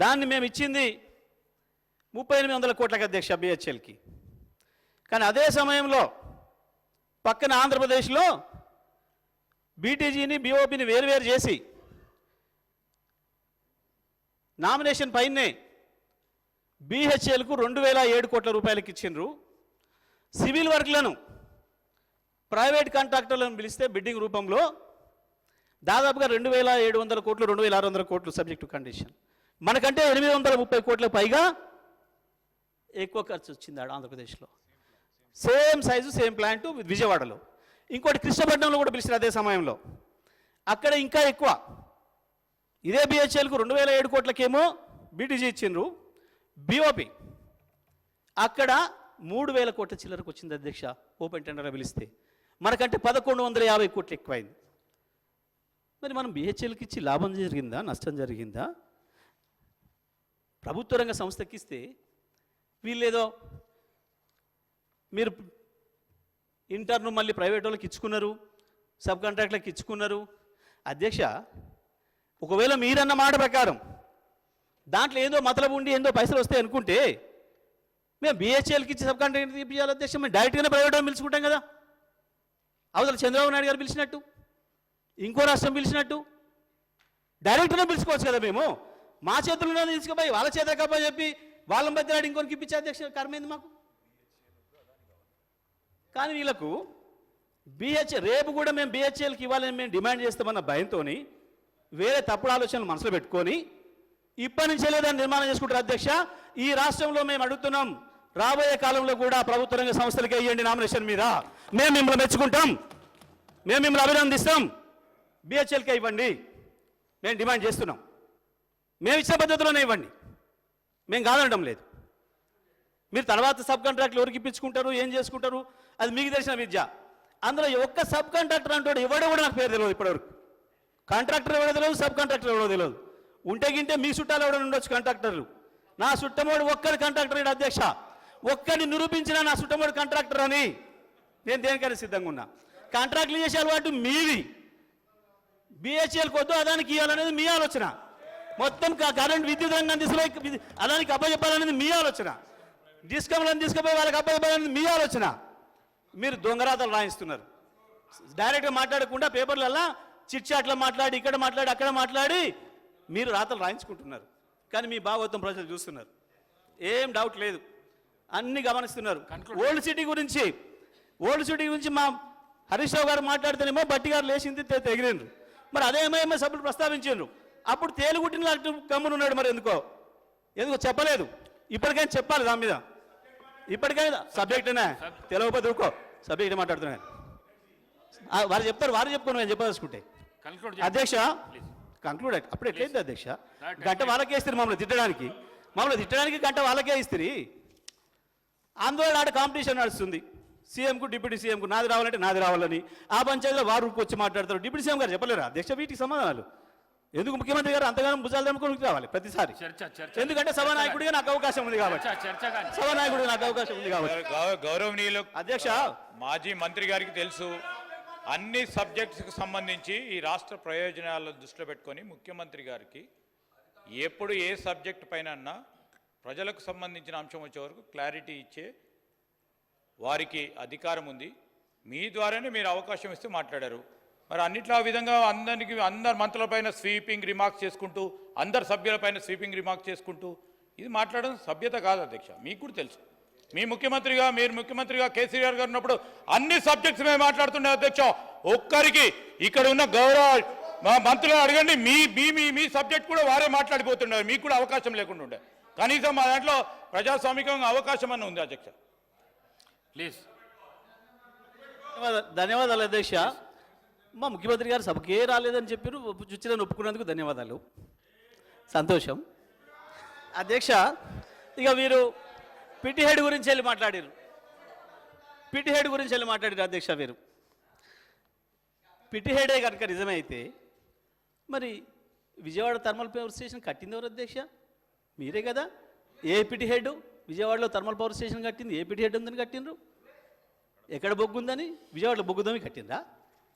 దాన్ని మేము ఇచ్చింది 3800 కోట్లకు అధ్యక్ష బిహెచ్ఎల్కి. కానీ అదే సమయంలో పక్కన ఆంధ్రప్రదేశ్లో బీటీజీని బీఓపీని వేరువేరు చేసి నామినేషన్ పైనే బిహెచ్ఎల్కు 2007 కోట్ల రూపాయలకి ఇచ్చిండ్రు. సివిల్ వర్క్లను ప్రైవేట్ కాంట్రాక్టర్లను పిలిస్తే బిడ్డింగ్ రూపంలో దాదాపుగా 2700 కోట్లు 2600 కోట్లు సబ్జెక్టు కండిషన్. మనకంటే 830 కోట్లకు పైగా ఎక్కువ ఖర్చు వచ్చింది ఆంధ్రప్రదేశ్లో. సేమ్ సైజు సేమ్ ప్లాంటు విజయవాడలో. ఇంకోటి కృష్ణపట్నంలో కూడా పిలిచారు అదే సమయంలో, అక్కడ ఇంకా ఎక్కువ. ఇదే బిహెచ్ఎల్కు 2007 కోట్లకేమో బీటీజీ ఇచ్చిండ్రు, బీఓపీ అక్కడ 3000 కోట్ల చిల్లరకు వచ్చింది అధ్యక్ష ఓపెన్ టెండర్గా పిలిస్తే. మనకంటే 1150 కోట్లు ఎక్కువైంది. మరి మనం బిహెచ్ఎల్కి ఇచ్చి లాభం జరిగిందా నష్టం జరిగిందా? ప్రభుత్వ రంగ సంస్థకి ఇస్తే వీళ్ళేదో మీరు ఇంటర్ను మళ్ళీ ప్రైవేట్ వాళ్ళకి ఇచ్చుకున్నారు, సబ్ కాంట్రాక్ట్లకు ఇచ్చుకున్నారు. అధ్యక్ష, ఒకవేళ మీరన్న మాట ప్రకారం దాంట్లో ఏదో మతలబు ఉండి ఏందో పైసలు వస్తాయి అనుకుంటే మేము బిహెచ్ఎల్కి ఇచ్చి సబ్ కాంట్రాక్ట్ తీపియాలి అధ్యక్ష. మేము డైరెక్ట్గానే ప్రైవేట్ వాళ్ళు పిలుచుకుంటాం కదా, అవతల చంద్రబాబు నాయుడు గారు పిలిచినట్టు, ఇంకో రాష్ట్రం పిలిచినట్టు డైరెక్ట్గా పిలుచుకోవచ్చు కదా. మేము మా చేతుల్లో తీసుకుపోయి వాళ్ళ చేత కప్ప చెప్పి వాళ్ళ మధ్య ఇంకొనికి ఇప్పించే అధ్యక్ష కర్మైంది మాకు. కానీ వీళ్ళకు రేపు కూడా మేము బిహెచ్ఎల్కి ఇవ్వాలని మేము డిమాండ్ చేస్తామన్న భయంతో వేరే తప్పుడు ఆలోచనలు మనసులో పెట్టుకొని ఇప్పటి నుంచే లేదని నిర్మాణం చేసుకుంటారు అధ్యక్ష. ఈ రాష్ట్రంలో మేము అడుగుతున్నాం, రాబోయే కాలంలో కూడా ప్రభుత్వ రంగ సంస్థలకే ఇవ్వండి నామినేషన్ మీద. మేము మిమ్మల్ని మెచ్చుకుంటాం, మేము మిమ్మల్ని అభినందిస్తాం, బిహెచ్ఎల్కే ఇవ్వండి మేము డిమాండ్ చేస్తున్నాం. మేము ఇచ్చే పద్ధతిలోనే ఇవ్వండి, మేము కాదనడం లేదు. మీరు తర్వాత సబ్ కాంట్రాక్ట్లు ఎవరికి ఇప్పించుకుంటారు, ఏం చేసుకుంటారు, అది మీకు తెలిసిన విద్య. అందులో ఒక్క సబ్ కాంట్రాక్టర్ అంటాడు ఎవడో కూడా నాకు పేరు తెలియదు ఇప్పటివరకు. కాంట్రాక్టర్ ఎవడో తెలియదు, సబ్ కాంట్రాక్టర్ ఎవడో తెలియదు. ఉంటే గింటే మీ చుట్టాలు ఎవడో ఉండొచ్చు కాంట్రాక్టర్లు. నా చుట్టమోడు ఒక్కడి కాంట్రాక్టర్ ఇడు అధ్యక్ష. ఒక్కడిని నిరూపించిన నా చుట్టమోడు కాంట్రాక్టర్ అని నేను దేనికైనా సిద్ధంగా ఉన్నా. కాంట్రాక్ట్లు చేసే అలవాటు మీది, బిహెచ్ఎల్కి వద్దు అదానికి ఇవ్వాలనేది మీ ఆలోచన. మొత్తం కరెంట్ విద్యుత్ రంగం తీసుకుపోయి అదానికి అప్పచెప్పాలనేది మీ ఆలోచన. డిస్కమ్లను తీసుకుపోయి వాళ్ళకి అప్పచెప్పాలనేది మీ ఆలోచన. మీరు దొంగరాతలు రాయిస్తున్నారు. డైరెక్ట్గా మాట్లాడకుండా పేపర్లల్లా చిట్ చాట్లో మాట్లాడి ఇక్కడ మాట్లాడి అక్కడ మాట్లాడి మీరు రాతలు రాయించుకుంటున్నారు. కానీ మీ భాగవతం ప్రజలు చూస్తున్నారు, ఏం డౌట్ లేదు, అన్ని గమనిస్తున్నారు. ఓల్డ్ సిటీ గురించి మా హరీష్ రావు గారు మాట్లాడితేనేమో బట్టి గారు లేచింది తెగిరిండ్రు. మరి అదే ఎంఐఎంఏ సభ్యులు ప్రస్తావించారు, అప్పుడు తేలుగుట్టిన కమ్మునున్నాడు. మరి ఎందుకో చెప్పలేదు. ఇప్పటికైనా చెప్పాలి దాని మీద. ఇప్పటికైనా సబ్జెక్టేనా తెలియకపోతే ఊకో, సబ్జెక్ట్ మాట్లాడుతున్నాను. వారు చెప్తారు, వారు చెప్పుకోను, నేను చెప్పదలుచుకుంటే. అధ్యక్ష కంక్లూడ్ అప్పుడు ఎట్లయింది అధ్యక్ష? గంట వాళ్ళకే ఇస్తారు మమ్మల్ని తిట్టడానికి గంట వాళ్ళకే ఇస్తారు. ఆందోళన ఆడ కాంపిటీషన్ నడుస్తుంది. సీఎంకు డిప్యూటీ సీఎంకు నాది రావాలంటే నాది రావాలని ఆ పంచాయతీలో వారు వచ్చి మాట్లాడతారు. డిప్యూటీ సీఎం గారు చెప్పలేరా అధ్యక్ష వీటికి సమాధానాలు? ఎందుకు ముఖ్యమంత్రి గారు అంతగానో భుజాలు దమ్ముకొని రావాలి ప్రతిసారి? ఎందుకంటే సభానాయకుడిగా నాకు అవకాశం ఉంది కాబట్టి. గౌరవనీయులు అధ్యక్ష, మాజీ మంత్రి గారికి తెలుసు అన్ని సబ్జెక్ట్స్కి సంబంధించి ఈ రాష్ట్ర ప్రయోజనాలను దృష్టిలో పెట్టుకొని ముఖ్యమంత్రి గారికి ఎప్పుడు ఏ సబ్జెక్ట్ పైన ప్రజలకు సంబంధించిన అంశం వచ్చే వరకు క్లారిటీ ఇచ్చే వారికి అధికారం ఉంది. మీ ద్వారానే మీరు అవకాశం ఇస్తే మాట్లాడారు. మరి అన్నిట్లో ఆ విధంగా అందరి మంత్రులపైన స్వీపింగ్ రిమార్క్స్ చేసుకుంటూ, అందరి సభ్యులపైన స్వీపింగ్ రిమార్క్స్ చేసుకుంటూ ఇది మాట్లాడడం సభ్యత కాదు అధ్యక్ష. మీకు కూడా తెలుసు, మీరు ముఖ్యమంత్రిగా కేసీఆర్ గారు ఉన్నప్పుడు అన్ని సబ్జెక్ట్స్ మేము మాట్లాడుతుండే అధ్యక్ష. ఒక్కరికి ఇక్కడ ఉన్న గౌరవ మంత్రులు అడగండి, మీ సబ్జెక్ట్ కూడా వారే మాట్లాడిపోతున్నారు. మీకు కూడా అవకాశం లేకుండా ఉండే. కనీసం మా దాంట్లో ప్రజాస్వామికంగా అవకాశం అన్న ఉంది అధ్యక్ష. ప్లీజ్. ధన్యవాదాలు అధ్యక్ష. మా ముఖ్యమంత్రి గారు సభకే రాలేదని చెప్పారు, చుచ్చిని ఒప్పుకున్నందుకు ధన్యవాదాలు, సంతోషం. అధ్యక్ష, ఇక మీరు పిటిహెడ్ గురించి వెళ్ళి మాట్లాడారు. అధ్యక్ష, మీరు పిటిహెడే కనుక నిజమైతే మరి విజయవాడ థర్మల్ పవర్ స్టేషన్ కట్టింది ఎవరు అధ్యక్ష? మీరే కదా. ఏ పిటిహెడ్ విజయవాడలో థర్మల్ పవర్ స్టేషన్ కట్టింది? ఏ పిటిహెడ్ ఉందని కట్టినరు? ఎక్కడ బొగ్గు ఉందని? విజయవాడలో బొగ్గుదని కట్టిందా?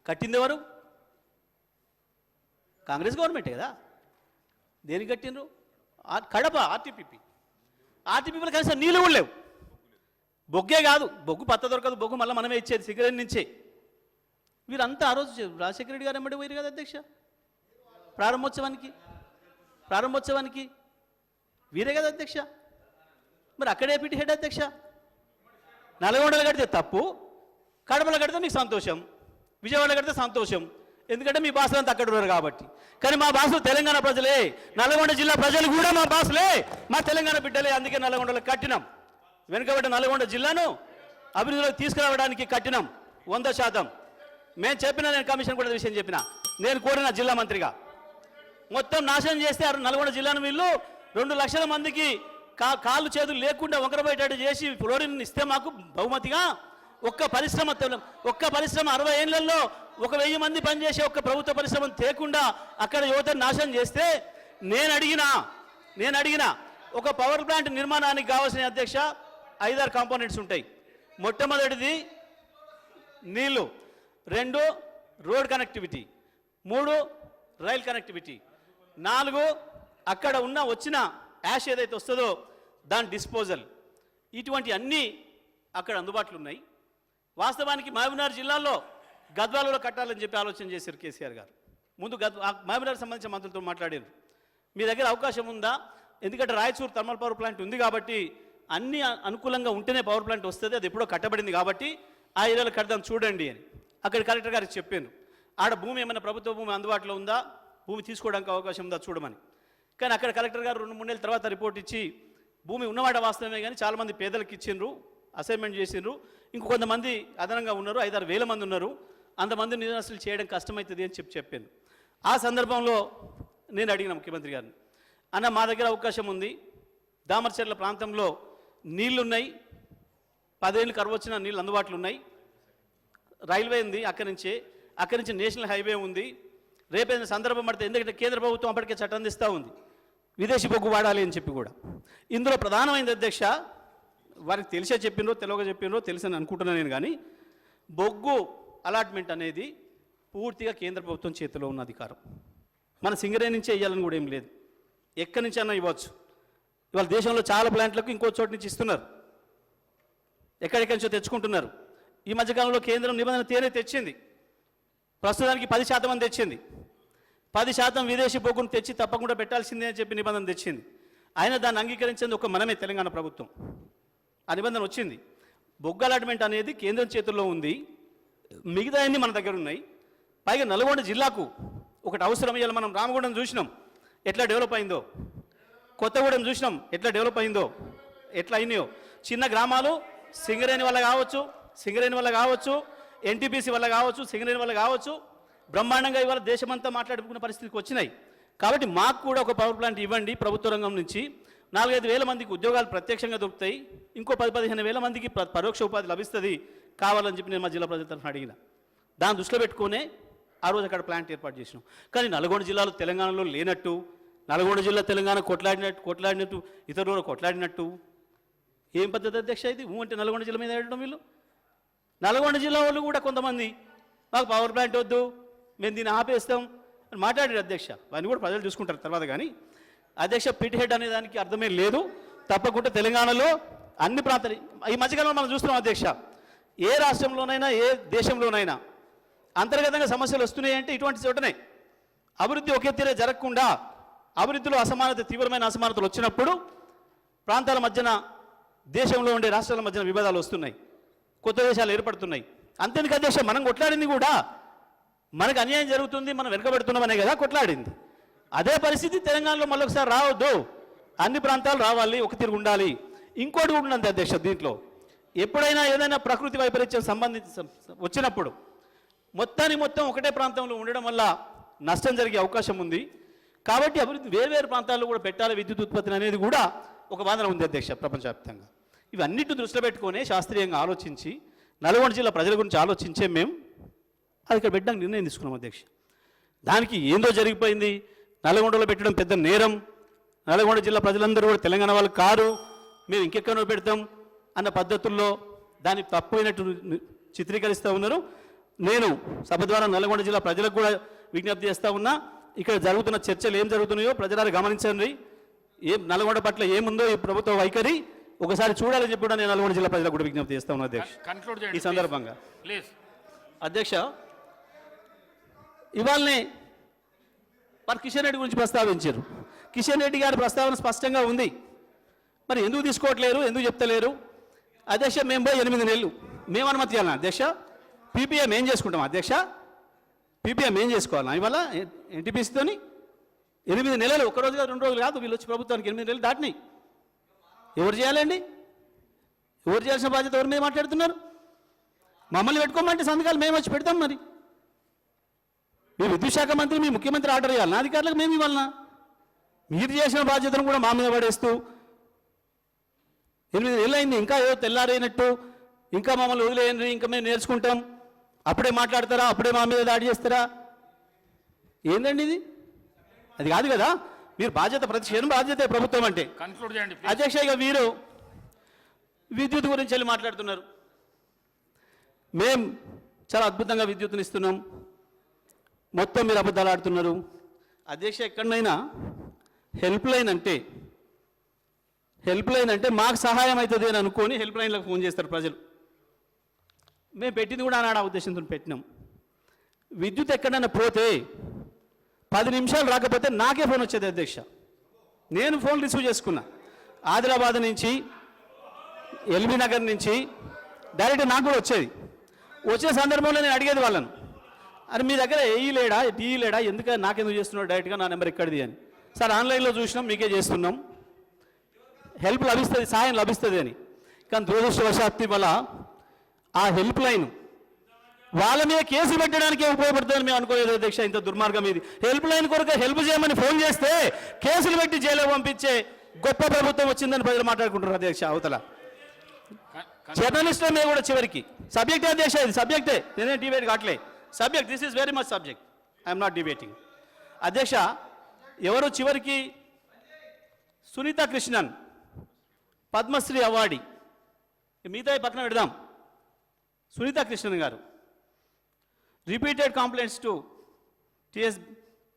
కట్టింది ఎవరు? కాంగ్రెస్ గవర్నమెంటే కదా. దేనికి కట్టినరు? కడప ఆర్టీపీపీలో కనీసం నీళ్ళు కూడా లేవు. బొగ్గే కాదు, బొగ్గు పత్త దొరకదు, బొగ్గు మళ్ళీ మనమే ఇచ్చేది సిగరెట్ నుంచే. వీరంతా ఆ రోజు రాజశేఖర రెడ్డి గారు ఎమ్మడి పోయారు కదా అధ్యక్ష ప్రారంభోత్సవానికి వీరే కదా అధ్యక్ష. మరి అక్కడే పిటి హెడ్ అధ్యక్ష. నల్గొండలో కడితే తప్పు, కడపలో కడితే మీకు సంతోషం, విజయవాడలో కడితే సంతోషం, ఎందుకంటే మీ భాషలంతా అక్కడ ఉన్నారు కాబట్టి. కానీ మా భాషలు తెలంగాణ ప్రజలే, నల్గొండ జిల్లా ప్రజలు కూడా మా భాషలే, మా తెలంగాణ బిడ్డలే. అందుకే నల్గొండలో కట్టినాం. వెనుకబడ్డ నల్గొండ జిల్లాను అభివృద్ధిలోకి తీసుకురావడానికి కట్టినాం 100%. నేను చెప్పిన, నేను కమిషన్ కూడా విషయం చెప్పిన, నేను కోరిన జిల్లా మంత్రిగా మొత్తం నాశనం చేస్తే నల్గొండ జిల్లాను వీళ్ళు 2 లక్షల మందికి కాళ్ళు చేతులు లేకుండా వంకరబోయేటట్టు చేసి ఫ్లోరిన్ ఇస్తే మాకు బహుమతిగా ఒక్క పరిశ్రమ 60 ఏళ్లలో 1000 మంది పనిచేసే ఒక్క ప్రభుత్వ పరిశ్రమను తేకుండా అక్కడ యువతను నాశనం చేస్తే నేను అడిగిన ఒక పవర్ ప్లాంట్ నిర్మాణానికి కావాల్సిన అధ్యక్ష 5-6 కాంపోనెంట్స్ ఉంటాయి. మొట్టమొదటిది నీళ్లు, 2 రోడ్ కనెక్టివిటీ, 3 రైల్ కనెక్టివిటీ, 4 అక్కడ వచ్చిన యాష్ ఏదైతే వస్తుందో దాని డిస్పోజల్. ఇటువంటి అన్నీ అక్కడ అందుబాటులో ఉన్నాయి. వాస్తవానికి మహబూబ్నగర్ జిల్లాలో గద్వాలలో కట్టాలని చెప్పి ఆలోచన చేశారు కేసీఆర్ గారు. ముందు మహబూబ్నగర్ సంబంధించిన మంత్రులతో మాట్లాడారు, మీ దగ్గర అవకాశం ఉందా, ఎందుకంటే రాయచూరు థర్మల్ పవర్ ప్లాంట్ ఉంది కాబట్టి అన్ని అనుకూలంగా ఉంటేనే పవర్ ప్లాంట్ వస్తుంది, అది ఎప్పుడో కట్టబడింది కాబట్టి ఆ ఏరియాలో కడదాం చూడండి అని అక్కడ కలెక్టర్ గారికి చెప్పాను. ఆడ భూమి ఏమైనా ప్రభుత్వ భూమి అందుబాటులో ఉందా, భూమి తీసుకోవడానికి అవకాశం ఉందా చూడమని. కానీ అక్కడ కలెక్టర్ గారు 2-3 నెలల తర్వాత రిపోర్ట్ ఇచ్చి భూమి ఉన్నమాట వాస్తవమే కానీ చాలామంది పేదలకు ఇచ్చిండ్రు, అసైన్మెంట్ చేసిండ్రు, కొంతమంది అదనంగా ఉన్నారు, 5-6 వేల మంది ఉన్నారు, అంతమంది నిరాశలు చేయడం కష్టమవుతుంది అని చెప్పాను. ఆ సందర్భంలో నేను అడిగిన ముఖ్యమంత్రి గారిని, అన్న మా దగ్గర అవకాశం ఉంది, దామర్చెర్ల ప్రాంతంలో నీళ్లున్నాయి, 10 ఏళ్ళు కరువు వచ్చిన నీళ్ళు అందుబాటులో ఉన్నాయి, రైల్వే ఉంది, అక్కడి నుంచి నేషనల్ హైవే ఉంది, రేపేదైనా సందర్భం పడితే, ఎందుకంటే కేంద్ర ప్రభుత్వం అప్పటికే చట్టం తెస్తూ ఉంది విదేశీ బొగ్గు వాడాలి అని చెప్పి కూడా. ఇందులో ప్రధానమైనది అధ్యక్ష, వారికి తెలిసే చెప్పినో తెలియక చెప్పినో తెలుసని అనుకుంటున్నాను నేను, కానీ బొగ్గు అలాట్మెంట్ అనేది పూర్తిగా కేంద్ర ప్రభుత్వం చేతిలో ఉన్న అధికారం. మన సింగరేణి నుంచే ఇవ్వాలని కూడా ఏం లేదు, ఎక్కడి నుంచి అన్నా ఇవ్వచ్చు. ఇవాళ దేశంలో చాలా ప్లాంట్లకు ఇంకో చోటు నుంచి ఇస్తున్నారు, ఎక్కడెక్కడి నుంచో తెచ్చుకుంటున్నారు. ఈ మధ్యకాలంలో కేంద్రం నిబంధన తేనే తెచ్చింది, ప్రస్తుతానికి 10% అని తెచ్చింది. 10% విదేశీ బొగ్గును తెచ్చి తప్పకుండా పెట్టాల్సిందే అని చెప్పి నిబంధన తెచ్చింది. అయినా దాన్ని అంగీకరించింది ఒక మనమే తెలంగాణ ప్రభుత్వం. ఆ నిబంధన వచ్చింది. బొగ్గు అలాట్మెంట్ అనేది కేంద్రం చేతుల్లో ఉంది, మిగతా అన్నీ మన దగ్గర ఉన్నాయి. పైగా నల్గొండ జిల్లాకు ఒకటి అవసరం. ఇవాళ మనం రామగుండం చూసినాం ఎట్లా డెవలప్ అయిందో, కొత్తగూడెం చూసినాం ఎట్లా డెవలప్ అయిందో, ఎట్లా అయినాయో. చిన్న గ్రామాలు సింగరేణి వల్ల కావచ్చు, ఎన్టీపీసీ వల్ల కావచ్చు, సింగరేణి వల్ల కావచ్చు, బ్రహ్మాండంగా ఇవాళ దేశమంతా మాట్లాడుకునే పరిస్థితికి వచ్చినాయి. కాబట్టి మాకు కూడా ఒక పవర్ ప్లాంట్ ఇవ్వండి, ప్రభుత్వ రంగం నుంచి 4-5 వేల మందికి ఉద్యోగాలు ప్రత్యక్షంగా దొరుకుతాయి, ఇంకో 10-15 వేల మందికి పరోక్ష ఉపాధి లభిస్తుంది కావాలని చెప్పి నేను మా జిల్లా ప్రజల తరఫున అడిగిన. దాన్ని దృష్టిలో పెట్టుకునే ఆ రోజు అక్కడ ప్లాంట్ ఏర్పాటు చేసినాం. కానీ నల్గొండ జిల్లాలో తెలంగాణలో లేనట్టు, నల్గొండ జిల్లా తెలంగాణ కొట్లాడినట్టు ఇతరులు కొట్లాడినట్టు ఏం పద్ధతి అధ్యక్ష ఇది? అంటే నల్గొండ జిల్లా మీద వేయడం వీళ్ళు. నల్గొండ జిల్లా వాళ్ళు కూడా కొంతమంది మాకు పవర్ ప్లాంట్ వద్దు, మేము దీన్ని ఆపేస్తాం అని మాట్లాడారు అధ్యక్ష. వాడిని కూడా ప్రజలు చూసుకుంటారు తర్వాత. కానీ అధ్యక్ష పిట్ హెడ్ అనే దానికి అర్థమే లేదు. తప్పకుండా తెలంగాణలో అన్ని ప్రాంతాలు ఈ మధ్యకాలంలో మనం చూస్తున్నాం అధ్యక్ష, ఏ రాష్ట్రంలోనైనా ఏ దేశంలోనైనా అంతర్గతంగా సమస్యలు వస్తున్నాయంటే ఇటువంటి చోటనే. అభివృద్ధి ఒకే తీరే జరగకుండా అభివృద్ధిలో తీవ్రమైన అసమానతలు వచ్చినప్పుడు ప్రాంతాల మధ్యన, దేశంలో ఉండే రాష్ట్రాల మధ్యన విభేదాలు వస్తున్నాయి, కొత్త దేశాలు ఏర్పడుతున్నాయి. అంతేందుకు అధ్యక్ష, మనం కొట్లాడింది కూడా మనకు అన్యాయం జరుగుతుంది, మనం వెనకబెడుతున్నామనే కదా కొట్లాడింది. అదే పరిస్థితి తెలంగాణలో మళ్ళొకసారి రావద్దు, అన్ని ప్రాంతాలు రావాలి, ఒక తీరు ఉండాలి. ఇంకోటి కూడా ఉన్నది అధ్యక్ష, దీంట్లో ఎప్పుడైనా ఏదైనా ప్రకృతి వైపరీత్యం వచ్చినప్పుడు మొత్తం ఒకటే ప్రాంతంలో ఉండడం వల్ల నష్టం జరిగే అవకాశం ఉంది. కాబట్టి అభివృద్ధి వేర్వేరు ప్రాంతాల్లో కూడా పెట్టాలి విద్యుత్ ఉత్పత్తిని అనేది కూడా ఒక వాదన ఉంది అధ్యక్ష ప్రపంచవ్యాప్తంగా. ఇవన్నిటిని దృష్టిలో పెట్టుకొని శాస్త్రీయంగా ఆలోచించి నల్గొండ జిల్లా ప్రజల గురించి ఆలోచించే మేము అది ఇక్కడ పెట్టడానికి నిర్ణయం తీసుకున్నాం అధ్యక్ష. దానికి ఏందో జరిగిపోయింది, నల్గొండలో పెట్టడం పెద్ద నేరం, నల్గొండ జిల్లా ప్రజలందరూ కూడా తెలంగాణ వాళ్ళు కారు, మేము ఇంకెక్కడో పెడతాం అన్న పద్ధతుల్లో దాన్ని తప్పైనట్టు చిత్రీకరిస్తూ ఉన్నారు. నేను సభ ద్వారా నల్గొండ జిల్లా ప్రజలకు కూడా విజ్ఞప్తి చేస్తూ ఉన్నా, ఇక్కడ జరుగుతున్న చర్చలు ఏం జరుగుతున్నాయో ప్రజలారా గమనించండి. ఏం నల్గొండ పట్ల ఏముందో ఈ ప్రభుత్వ వైఖరి ఒకసారి చూడాలని చెప్పి కూడా నేను నల్గొండ జిల్లా ప్రజలకు కూడా విజ్ఞప్తి చేస్తా ఉన్నాను అధ్యక్ష. కన్క్లూడ్ ఈ చేయండి సందర్భంగా ప్లీజ్. అధ్యక్ష, ఇవాళనే మరి కిషన్ రెడ్డి గురించి ప్రస్తావించారు. కిషన్ రెడ్డి గారి ప్రస్తావన స్పష్టంగా ఉంది. మరి ఎందుకు తీసుకోవట్లేరు, ఎందుకు చెప్తలేరు? అధ్యక్ష, మేము పోయి 8 నెలలు మేము అనుమతి ఇవ్వాలన్నా అధ్యక్ష? పీపీఎం ఏం చేసుకుంటాం అధ్యక్ష? పీపీఎం ఏం చేసుకోవాలన్నా ఇవాళ ఎన్టీపీసీతోని? 8 నెలలు, ఒక్కరోజు కాదు 2 రోజులు కాదు, వీళ్ళు వచ్చి ప్రభుత్వానికి 8 నెలలు దాటినాయి. ఎవరు చేయాలండి? ఎవరు చేయాల్సిన బాధ్యత ఎవరి మీద మాట్లాడుతున్నారు? మమ్మల్ని పెట్టుకోమంటే సంతకాలు మేము వచ్చి పెడతాం. మరి మీ విద్యుత్ శాఖ మంత్రి, మీ ముఖ్యమంత్రి ఆర్డర్ ఇవ్వాలన్నా అధికారులకు? మేము ఇవ్వాలన్నా? మీరు చేసిన బాధ్యతను కూడా మా మీద పడేస్తూ 8 నెలలు అయింది, ఇంకా ఏదో తెల్లారైనట్టు, ఇంకా మమ్మల్ని వదిలేయండి, ఇంకా మేము నేర్చుకుంటాం, అప్పుడే మాట్లాడతారా, అప్పుడే మా మీద దాడి చేస్తారా? ఏందండి ఇది? అది కాదు కదా. మీరు బాధ్యత, ప్రతి క్షణం బాధ్యతే ప్రభుత్వం అంటే. కన్క్లూడ్ చేయండి ప్లీజ్. అధ్యక్ష, ఇక వీరు విద్యుత్ గురించి వెళ్ళి మాట్లాడుతున్నారు. మేం చాలా అద్భుతంగా విద్యుత్తుని ఇస్తున్నాం, మొత్తం మీరు అబద్ధాలు ఆడుతున్నారు. అధ్యక్ష, ఎక్కడైనా హెల్ప్ లైన్ అంటే మాకు సహాయం అవుతుంది అని అనుకొని హెల్ప్ లైన్లకు ఫోన్ చేస్తారు ప్రజలు. మేము పెట్టింది కూడా ఆనాడు ఆ ఉద్దేశంతో పెట్టినాం. విద్యుత్ ఎక్కడైనా పోతే 10 నిమిషాలు రాకపోతే నాకే ఫోన్ వచ్చేది అధ్యక్ష. నేను ఫోన్ రిసీవ్ చేసుకున్నా. ఆదిలాబాద్ నుంచి, ఎల్బీ నగర్ నుంచి డైరెక్ట్ నాకు కూడా వచ్చేది. వచ్చే సందర్భంలో నేను అడిగేది వాళ్ళను, అరే మీ దగ్గర ఏఈ లేడా, టీఈ లేడా, ఎందుకు నాకెందుకు చేస్తున్నాడు డైరెక్ట్గా, నా నెంబర్ ఎక్కడిది అని. సార్ ఆన్లైన్లో చూసినాం, మీకే చేస్తున్నాం, హెల్ప్ లభిస్తుంది, సాయం లభిస్తుంది అని. కానీ దురదృష్టవశాత్తు వల్ల ఆ హెల్ప్ లైన్ వాళ్ళ మీద కేసు పెట్టడానికే ఉపయోగపడుతుందని మేము అనుకోలేదు అధ్యక్ష. ఇంత దుర్మార్గం ఇది. హెల్ప్ లైన్ కొరకు హెల్ప్ చేయమని ఫోన్ చేస్తే కేసులు పెట్టి జైలు పంపించే గొప్ప ప్రభుత్వం వచ్చిందని ప్రజలు మాట్లాడుకుంటున్నారు అధ్యక్ష. అవతల జర్నలిస్టుల మీద కూడా చివరికి సబ్జెక్టే అధ్యక్ష, ఇది సబ్జెక్టే, నేనే డిబేట్ కావట్లే. Subject, this is very much subject, I'm not debating. అధ్యక్ష, ఎవరు చివరికి సునీత కృష్ణన్ పద్మశ్రీ అవార్డీ, మిగతా పక్కన పెడదాం. సునీత కృష్ణన్ గారు repeated complaints to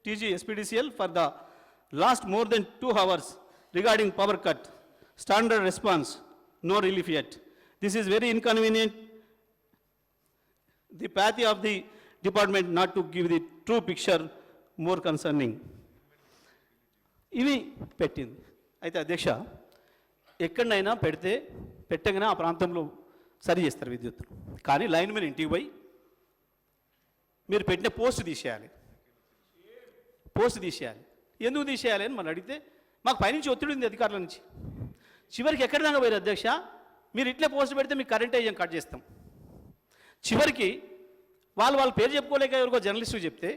TG SPDCL for the last more than 2 hours regarding power cut. Standard response, no relief yet. This is very inconvenient. The path of the department not to give the true picture, more concerning. ఇవి పెట్టింది. అయితే అధ్యక్ష, ఎక్కడైనా పెట్టగానే ఆ ప్రాంతంలో సరి చేస్తారు విద్యుత్. కానీ లైన్ మీద ఇంటికి పోయి మీరు పెట్టిన పోస్ట్ తీసేయాలి. ఎందుకు తీసేయాలి అని మనం అడిగితే మాకు పైనుంచి ఒత్తిడి ఉంది అధికారుల నుంచి. చివరికి ఎక్కడి దాకా పోయారు అధ్యక్ష, మీరు ఇట్లే పోస్ట్ పెడితే మీకు కరెంట్ అయ్యాం కట్ చేస్తాం. చివరికి వాళ్ళ పేరు చెప్పుకోలేక ఎవరికో జర్నలిస్టు చెప్తే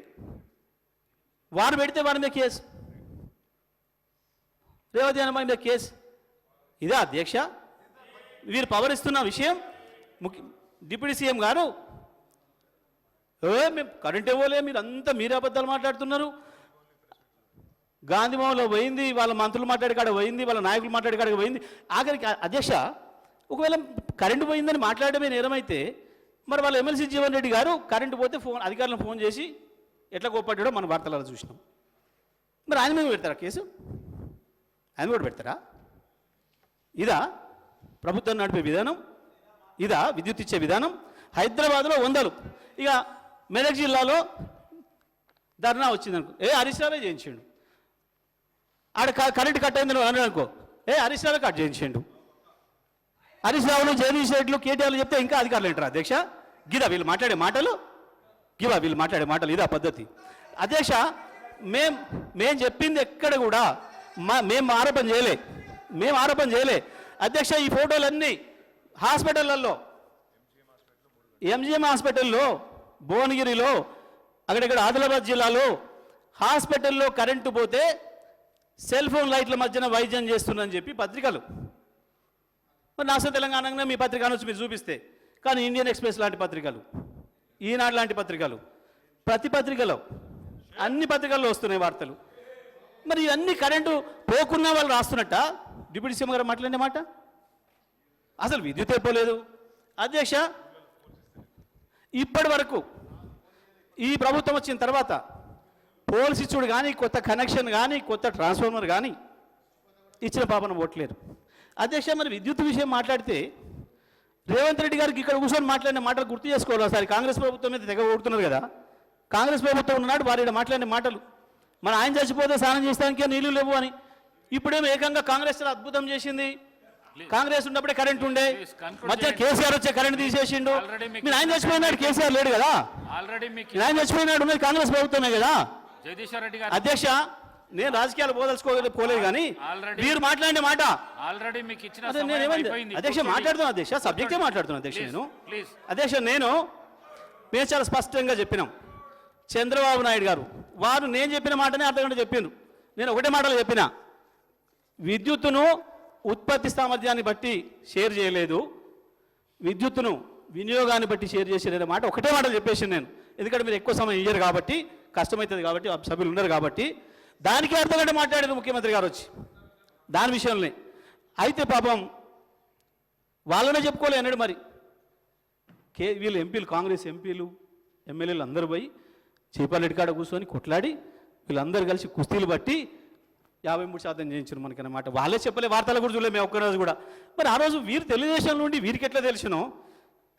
వారు పెడితే వారి మీద కేసు, రేవతి అన్నమా మీద కేసు. ఇదా అధ్యక్ష వీరు పవర్ ఇస్తున్న విషయం? డిప్యూటీ సీఎం గారు, మేము కరెంట్ ఇవ్వలే, మీరు అంతా మీరే అబద్ధాలు మాట్లాడుతున్నారు. గాంధీభవన్లో పోయింది, వాళ్ళ మంత్రులు మాట్లాడే కాడ పోయింది, వాళ్ళ నాయకులు మాట్లాడే కాడ పోయింది. ఆఖరికి అధ్యక్ష, ఒకవేళ కరెంటు పోయిందని మాట్లాడమే నేరమైతే మరి వాళ్ళ ఎమ్మెల్సీ జీవన్ రెడ్డి గారు కరెంటు పోతే అధికారులను ఫోన్ చేసి ఎట్లా కోప్పడ్డాడో మన వార్తలలో చూసినాం. మరి ఆయన మీద పెడతారా కేసు? ఆయన కూడా పెడతారా? ఇదా ప్రభుత్వం నడిపే విధానం? ఇదా విద్యుత్ ఇచ్చే విధానం? హైదరాబాద్లో 100, ఇక మెదక్ జిల్లాలో ధర్నా వచ్చిందనుకో, హరీష్ రావే చేయించాడు. ఆడ కరెంట్ కట్ అయిందని అనుకో, హరీష్ రావే కట్ చేయించాడు. హరీష్ రావును, జగదీష్ రెడ్డిలు, కేటీఆర్లు చెప్తే ఇంకా అధికారులు ఏంటారు అధ్యక్ష? గిదా వీళ్ళు మాట్లాడే మాటలు, ఇదా పద్ధతి? అధ్యక్ష, మేం చెప్పింది ఎక్కడ కూడా మేము ఆరోపణ చేయలే అధ్యక్ష. ఈ ఫోటోలన్నీ హాస్పిటళ్లలో, ఎంజిఎం హాస్పిటల్లో, భువనగిరిలో, అక్కడక్కడ ఆదిలాబాద్ జిల్లాలో హాస్పిటల్లో కరెంటు పోతే సెల్ ఫోన్ లైట్ల మధ్యన వైద్యం చేస్తుందని చెప్పి పత్రికలు. మరి నాస తెలంగాణలో మీ పత్రిక నుంచి మీరు చూపిస్తే, కానీ ఇండియన్ ఎక్స్ప్రెస్ లాంటి పత్రికలు, ఈనాడు లాంటి పత్రికలు, ప్రతి పత్రికలో, అన్ని పత్రికల్లో వస్తున్నాయి వార్తలు. మరి ఇవన్నీ కరెంటు పోకున్నా వాళ్ళు రాస్తున్నట్ట డిప్యూటీ సీఎం గారు మాట్లాడే మాట? అసలు విద్యుత్ అయిపోలేదు అధ్యక్ష. ఇప్పటి వరకు ఈ ప్రభుత్వం వచ్చిన తర్వాత పోల్స్ ఇచ్చుడు కానీ, కొత్త కనెక్షన్ కానీ, కొత్త ట్రాన్స్ఫార్మర్ కానీ ఇచ్చిన పాపన ఓట్లేరు. అధ్యక్ష, మరి విద్యుత్ విషయం మాట్లాడితే రేవంత్ రెడ్డి గారికి ఇక్కడ కూర్చొని మాట్లాడిన మాటలు గుర్తు చేసుకోవాలి. ఒకసారి కాంగ్రెస్ ప్రభుత్వం మీద తెగ ఓడుతున్నారు కదా, కాంగ్రెస్ ప్రభుత్వం ఉన్నాడు వారి మాట్లాడిన మాటలు, మన ఆయన చచ్చిపోతే స్నానం చేస్తానికే నీళ్లు లేవు అని. ఇప్పుడేమో ఏకంగా కాంగ్రెస్ అద్భుతం చేసింది, కాంగ్రెస్ ఉన్నప్పుడే కరెంట్ ఉండే, మధ్య కేసీఆర్ వచ్చే కరెంట్ తీసేసిండు. మీరు ఆయన చచ్చిపోయినాడు, కేసీఆర్ లేడు కదా, ఆయన చచ్చిపోయినాడు, ఉన్నది కాంగ్రెస్ ప్రభుత్వమే కదా. అధ్యక్ష, నేను రాజకీయాలు పోదలుచుకోలేదు కానీ మీరు మాట్లాడిన మాట ఆల్రెడీ మీకు ఇచ్చిన అధ్యక్ష మాట్లాడుతున్నా అధ్యక్ష, సబ్జెక్టే మాట్లాడుతున్నా అధ్యక్ష. మేము చాలా స్పష్టంగా చెప్పినాం. చంద్రబాబు నాయుడు గారు వారు నేను చెప్పిన మాటనే అర్థగంట చెప్పిండ్రు. నేను ఒకటే మాటలు చెప్పిన, విద్యుత్తును ఉత్పత్తి సామర్థ్యాన్ని బట్టి షేర్ చేయలేదు, విద్యుత్తును వినియోగాన్ని బట్టి షేర్ చేసేది మాట ఒకటే మాటలు చెప్పేసి నేను. ఎందుకంటే మీరు ఎక్కువ సమయం ఇయ్యరు కాబట్టి, కష్టమవుతుంది కాబట్టి, సభ్యులు ఉన్నారు కాబట్టి, దానికి అర్థగంట మాట్లాడారు ముఖ్యమంత్రి గారు వచ్చి దాని విషయంలో. అయితే పాపం వాళ్ళనే చెప్పుకోలే అన్నాడు. మరి వీళ్ళు ఎంపీలు, కాంగ్రెస్ ఎంపీలు ఎమ్మెల్యేలు అందరూ పోయి చేపాలెడ్డి కాడ కూర్చొని కొట్లాడి వీళ్ళందరూ కలిసి కుస్తీలు బట్టి 53% చేయించారు మనకన్నమాట. వాళ్ళే చెప్పలే, వార్తలు కూడా చూడలేదు మేము ఒక్కరోజు కూడా. మరి ఆ రోజు వీరు తెలుగుదేశం నుండి వీరికి ఎట్లా తెలిసినో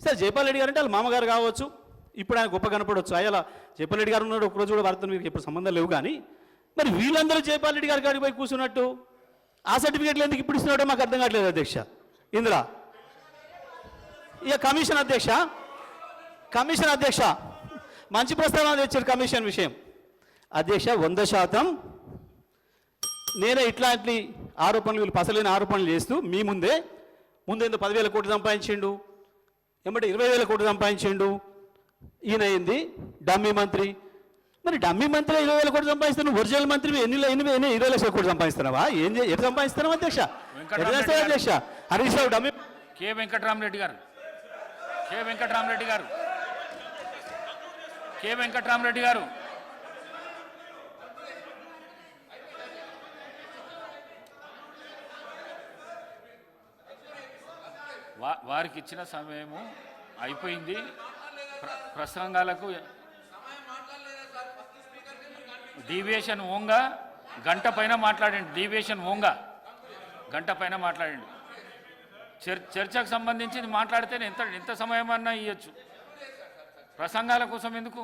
సరే, జైపాల్ గారు అంటే వాళ్ళ మామగారు కావచ్చు, ఇప్పుడు ఆయన గొప్ప కనపడవచ్చు. అయ్యా జైపాల్ రెడ్డి గారు ఉన్నాడు, ఒకరోజు కూడా వార్తలు మీకు ఎప్పుడు సంబంధం లేవు. కానీ మరి వీళ్ళందరూ జైపాల్ రెడ్డి గారి కాడికి పోయి కూర్చున్నట్టు ఆ సర్టిఫికేట్లు ఎందుకు ఇప్పుడు ఇస్తున్నాడో మాకు అర్థం కావట్లేదు అధ్యక్ష. ఇందులో ఇక కమిషన్ అధ్యక్ష మంచి ప్రస్తావన తెచ్చారు కమిషన్ విషయం. అధ్యక్ష 100% నేనే ఇట్లాంటి ఆరోపణలు, వీళ్ళు పసలేని ఆరోపణలు చేస్తూ మీ ముందే 10,000 కోట్లు సంపాదించిండు, ఏమంటే 20,000 కోట్లు సంపాదించిండు, ఈయన అయింది డమ్మీ మంత్రి. మరి డమ్మీ మంత్రి 20,000 కోట్లు సంపాదిస్తాను, ఒరిజినల్ మంత్రి 20 లక్షల కోట్లు సంపాదిస్తున్నావా? ఎట్లా సంపాదిస్తున్నావు అధ్యక్ష? అధ్యక్ష హరీష్ రావు డమ్మీ కె వెంకటరామరెడ్డి గారు వారికి ఇచ్చిన సమయము అయిపోయింది. ప్రసంగాలకు డీవియేషన్ ఓంగా గంట పైన మాట్లాడండి. చర్చకు సంబంధించి మాట్లాడితే ఎంత సమయం అన్నా ఇవ్వచ్చు, ప్రసంగాల కోసం ఎందుకు?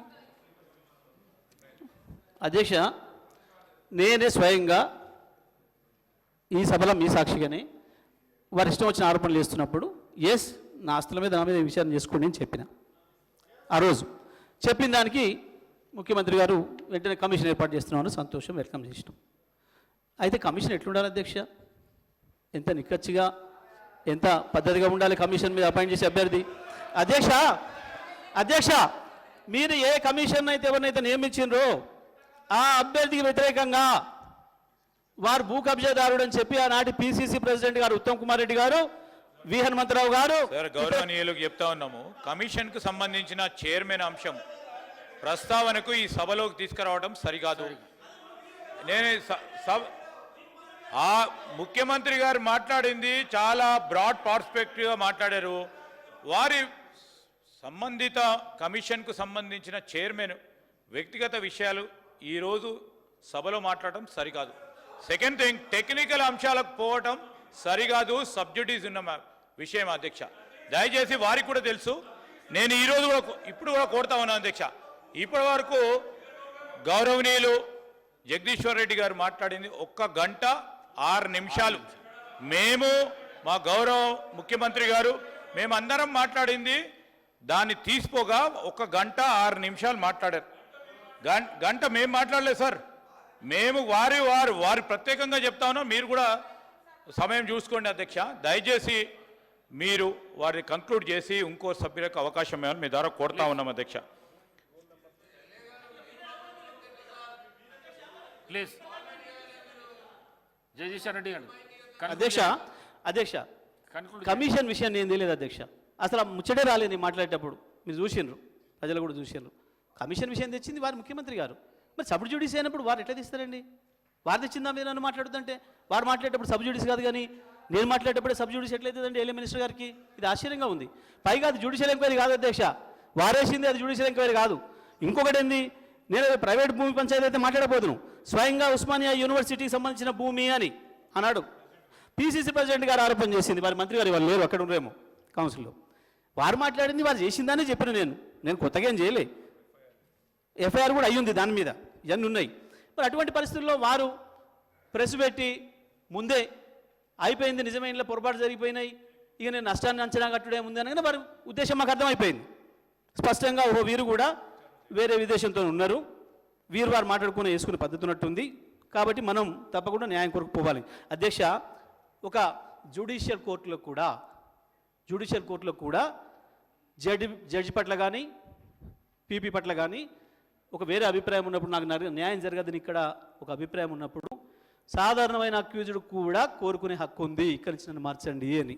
అధ్యక్ష, నేనే స్వయంగా ఈ సభలో మీ సాక్షిగానే వారి ఇష్టం వచ్చిన ఆరోపణలు చేస్తున్నప్పుడు నా ఆస్తుల మీద నా మీద విచారణ చేసుకోండి అని చెప్పిన. ఆ రోజు చెప్పిన దానికి ముఖ్యమంత్రి గారు వెంటనే కమిషన్ ఏర్పాటు చేస్తున్నామని సంతోషం వెల్కమ్ చేసినాం. అయితే కమిషన్ ఎట్లుండాలి అధ్యక్ష? ఎంత నిక్కచ్చిగా, ఎంత పద్ధతిగా ఉండాలి కమిషన్ మీద అపాయింట్ చేసే అభ్యర్థి? అధ్యక్ష మీరు ఏ కమిషన్ అయితే ఎవరినైతే నియమించిండ్రో ఆ అభ్యర్థికి వ్యతిరేకంగా వారు భూ కబ్జాదారుడు అని చెప్పి ఆనాటి పిసిసి ప్రెసిడెంట్ గారు ఉత్తమ్ కుమార్ రెడ్డి గారు, వి హనుమంతరావు గారు గౌరవనీయులకు చెప్తా ఉన్నాము. కమిషన్ కు సంబంధించిన చైర్మన్ అంశం ప్రస్తావనకు ఈ సభలోకి తీసుకురావడం సరికాదు. ఆ ముఖ్యమంత్రి గారు మాట్లాడింది చాలా బ్రాడ్ పర్స్పెక్టివ్గా మాట్లాడారు. వారి సంబంధిత కమిషన్కు సంబంధించిన చైర్మన్ వ్యక్తిగత విషయాలు ఈరోజు సభలో మాట్లాడటం సరికాదు. సెకండ్ థింగ్, టెక్నికల్ అంశాలకు పోవటం సరికాదు, సబ్జుడీస్ ఉన్న విషయం అధ్యక్ష. దయచేసి వారికి కూడా తెలుసు. నేను ఈరోజు కూడా ఇప్పుడు కూడా కోరుతా ఉన్నాను అధ్యక్ష. ఇప్పటి వరకు గౌరవనీయులు జగదీశ్వర్ రెడ్డి గారు మాట్లాడింది 1 గంట 6 నిమిషాలు. మేము మా గౌరవ ముఖ్యమంత్రి గారు మేమందరం మాట్లాడింది దాన్ని తీసుకోగా 1 గంట 6 నిమిషాలు మాట్లాడారు. గంట మేము మాట్లాడలేదు సార్. మేము వారి ప్రత్యేకంగా చెప్తా ఉన్నాం. మీరు కూడా సమయం చూసుకోండి అధ్యక్ష. దయచేసి మీరు వారిని కంక్లూడ్ చేసి ఇంకో సభ్యులకు అవకాశం ఇవ్వాలని మీ ద్వారా కోరుతా ఉన్నాం అధ్యక్ష. ప్లీజ్ జగదీశ్వర్ రెడ్డి గారు. అధ్యక్ష కమిషన్ విషయం నేను తెలియదు అధ్యక్ష. అసలు ముచ్చటే రాలేదు నేను మాట్లాడేటప్పుడు. మీరు చూసిండ్రు, ప్రజలు కూడా చూసిండ్రు. కమిషన్ విషయం తెచ్చింది వారు ముఖ్యమంత్రి గారు. మరి సబ్ జ్యుడిస్ అయినప్పుడు వారు ఎట్లా తీస్తారండి? వారు తెచ్చిందా మీరు నన్ను మాట్లాడుతుంటే? వారు మాట్లాడేటప్పుడు సబ్ జ్యుడిస్ కాదు, కానీ నేను మాట్లాడేటప్పుడు సబ్ జ్యుడిస్ ఎట్లయితుందండి ఎల్ఏ మినిస్టర్ గారికి? ఇది ఆశ్చర్యంగా ఉంది. పైగా అది జ్యుడిషియల్ ఎంక్వైరీ కాదు అధ్యక్ష, వారేసింది అది జ్యుడిషియల్ ఎంక్వైరీ కాదు. ఇంకొకటి ఏంది, నేను ప్రైవేట్ భూమి పంచాయతీ అయితే మాట్లాడబోదును. స్వయంగా ఉస్మానియా యూనివర్సిటీకి సంబంధించిన భూమి అని అన్నాడు పిసిసి ప్రెసిడెంట్ గారు ఆరోపణ చేసింది, వారి మంత్రి గారు వాళ్ళు లేరు, అక్కడ ఉండరేమో కౌన్సిల్లో. వారు మాట్లాడింది వారు చేసిందని చెప్పిన నేను కొత్తగా ఏం చేయలే. ఎఫ్ఐఆర్ కూడా అయ్యింది దాని మీద, ఇవన్నీ ఉన్నాయి. మరి అటువంటి పరిస్థితుల్లో వారు ప్రెస్ పెట్టి ముందే అయిపోయింది, నిజమైన పొరపాటు జరిగిపోయినాయి, ఇక నేను నష్టాన్ని అంచనా కట్టుడే ఉంది అనగానే వారి ఉద్దేశం మాకు అర్థమైపోయింది స్పష్టంగా. ఓహో వీరు కూడా వేరే విదేశంతో ఉన్నారు, వీరు వారు మాట్లాడుకుని వేసుకునే పద్ధతి ఉన్నట్టుంది, కాబట్టి మనం తప్పకుండా న్యాయం కొరకు పోవాలి. అధ్యక్ష, ఒక జ్యుడిషియల్ కోర్టులో కూడా జడ్జి పట్ల కానీ పీపీ పట్ల కానీ ఒక వేరే అభిప్రాయం ఉన్నప్పుడు, నాకు న్యాయం జరగదని ఇక్కడ ఒక అభిప్రాయం ఉన్నప్పుడు సాధారణమైన అక్యూజ్డ్ కూడా కోరుకునే హక్కు ఉంది, ఇక్కడి నుంచి నన్ను మార్చండి అని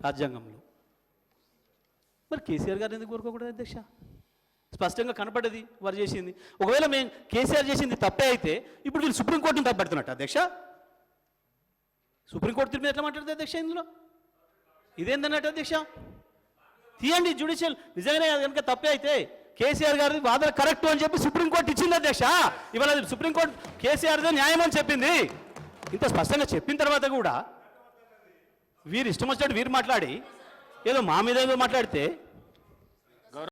రాజ్యాంగంలో. మరి కేసీఆర్ గారు ఎందుకు కోరుకోకూడదు అధ్యక్ష? స్పష్టంగా కనపడ్డది వారు చేసింది. ఒకవేళ మేము కేసీఆర్ చేసింది తప్పే అయితే ఇప్పుడు వీళ్ళు సుప్రీంకోర్టుని తప్పబడుతున్నట్టు అధ్యక్ష. సుప్రీంకోర్టు తీర్పు ఎట్లా మాట్లాడుతుంది అధ్యక్ష? ఇందులో ఇదేందన్నట్టు అధ్యక్ష? తీయండి జ్యుడిషియల్, నిజంగానే కనుక తప్పే అయితే కేసీఆర్ గారి వాదన కరెక్ట్ అని చెప్పి సుప్రీంకోర్టు ఇచ్చింది అధ్యక్ష. ఇవాళ సుప్రీంకోర్టు కేసీఆర్దే న్యాయం అని చెప్పింది. ఇంత స్పష్టంగా చెప్పిన తర్వాత కూడా వీరు ఇష్టం వచ్చినట్టు వీరు మాట్లాడి ఏదో మా మీద ఏదో మాట్లాడితే